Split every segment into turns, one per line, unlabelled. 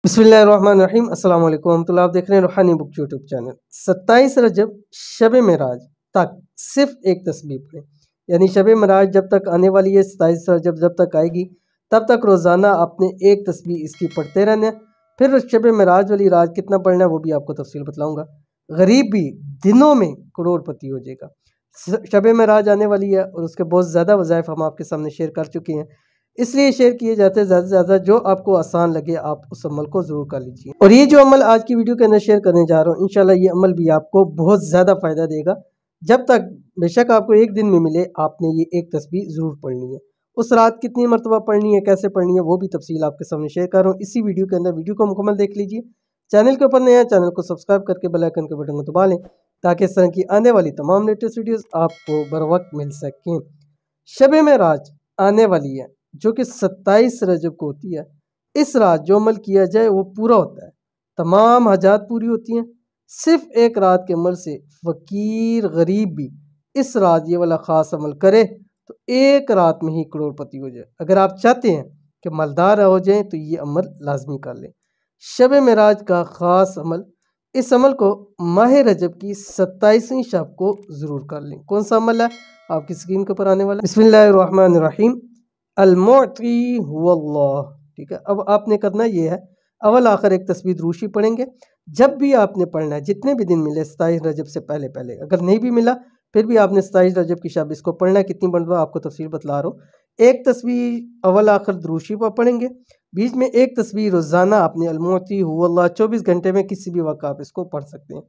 बिस्मिल्लाहिर्रहमानिर्रहीम अस्सलाम वालेकुम रहमतुल्लाह। आप देख रहे हैं रूहानी बुक यूट्यूब चैनल। 27 रजब शब मेराज तक सिर्फ एक तस्बीह पढ़ें, यानी शब मेराज जब तक आने वाली है, 27 रजब जब तक आएगी तब तक रोज़ाना आपने एक तस्बीह इसकी पढ़ते रहना है। फिर शब मेराज वाली रात कितना पढ़ना है वो भी आपको तफसील बतलाऊँगा। गरीब भी दिनों में करोड़पति हो जाएगा। शब मेराज आने वाली है और उसके बहुत ज़्यादा वज़ाइफ हम आपके सामने शेयर कर चुके हैं, इसलिए शेयर किए जाते हैं ज़्यादा से ज़्यादा। जो आपको आसान लगे आप उस अमल को ज़रूर कर लीजिए। और ये जो अमल आज की वीडियो के अंदर शेयर करने जा रहा हूँ, इंशाल्लाह ये अमल भी आपको बहुत ज़्यादा फ़ायदा देगा। जब तक बेशक आपको एक दिन में मिले, आपने ये एक तस्बीह ज़रूर पढ़नी है। उस रात कितनी मरतबा पढ़नी है, कैसे पढ़नी है, वो भी तफसील आपके सामने शेयर कर रहा हूँ इसी वीडियो के अंदर। वीडियो को मुकम्मल देख लीजिए। चैनल के ऊपर नए हैं, चैनल को सब्सक्राइब करके बेल आइकन के बटन को दबा लें ताकि इस तरह की आने वाली तमाम लेटेस्ट वीडियोज़ आपको बर वक्त मिल सकें। शब मेराज आने वाली है जो कि 27 रजब को होती है। इस रात जो अमल किया जाए वो पूरा होता है, तमाम हाजात पूरी होती हैं। सिर्फ एक रात के अमल से फ़कीर गरीब भी इस रात ये वाला ख़ास अमल करे तो एक रात में ही करोड़पति हो जाए। अगर आप चाहते हैं कि मालदार हो जाएं तो ये अमल लाजमी कर लें। शब मेराज का ख़ास अमल, इस अमल को माह रजब की 27वीं शब को ज़रूर कर लें। कौन सा अमल है आपकी स्क्रीन के ऊपर आने वाला। बिस्मिल्लाहिर्रहमानिर्रहीम अल-मुअती हुवल्लाह। ठीक है, अब आपने करना ये है, अवल आखिर एक तस्बीह दुरूशी पढ़ेंगे। जब भी आपने पढ़ना है, जितने भी दिन मिले 27 रजब से पहले पहले, अगर नहीं भी मिला फिर भी आपने 27 रजब की शब इसको पढ़ना है। कितनी मरतबा आपको तफसील बतला रहा हूँ। एक तस्बीह अवल आखिर दुरूशी पर पढ़ेंगे, बीच में एक तस्बीह रोज़ाना आपने अल-मुअती हुवल्लाह 24 घंटे में किसी भी वक्त आप इसको पढ़ सकते हैं।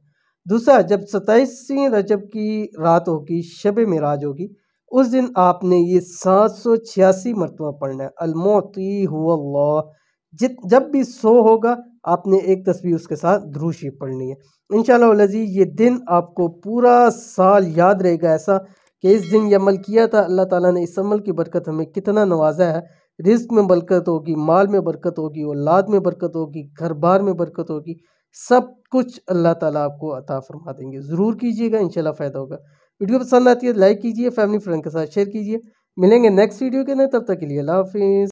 दूसरा, जब 27वीं रजब की रात होगी, शब मेराज होगी, उस दिन आपने ये 786 मरतबा पढ़ना है अल-मुअती हुवल्लाह। जब भी सो होगा आपने एक तस्बीह उसके साथ दुरूद शरीफ पढ़नी है। इंशाअल्लाह अज़ीज़ ये दिन आपको पूरा साल याद रहेगा, ऐसा कि इस दिन ये अमल किया था। अल्लाह ताला ने इस अमल की बरकत हमें कितना नवाजा है। रिज़्क़ में बरकत होगी, माल में बरकत होगी, औलाद में बरकत होगी, घर बार में बरकत होगी, सब कुछ अल्लाह ताला आपको अता फरमा देंगे। ज़रूर कीजिएगा, इंशाल्लाह फ़ायदा होगा। वीडियो पसंद आती है लाइक कीजिए, फैमिली फ्रेंड के साथ शेयर कीजिए। मिलेंगे नेक्स्ट वीडियो के अंदर, तब तक के लिए अल्लाह हाफ़िज़।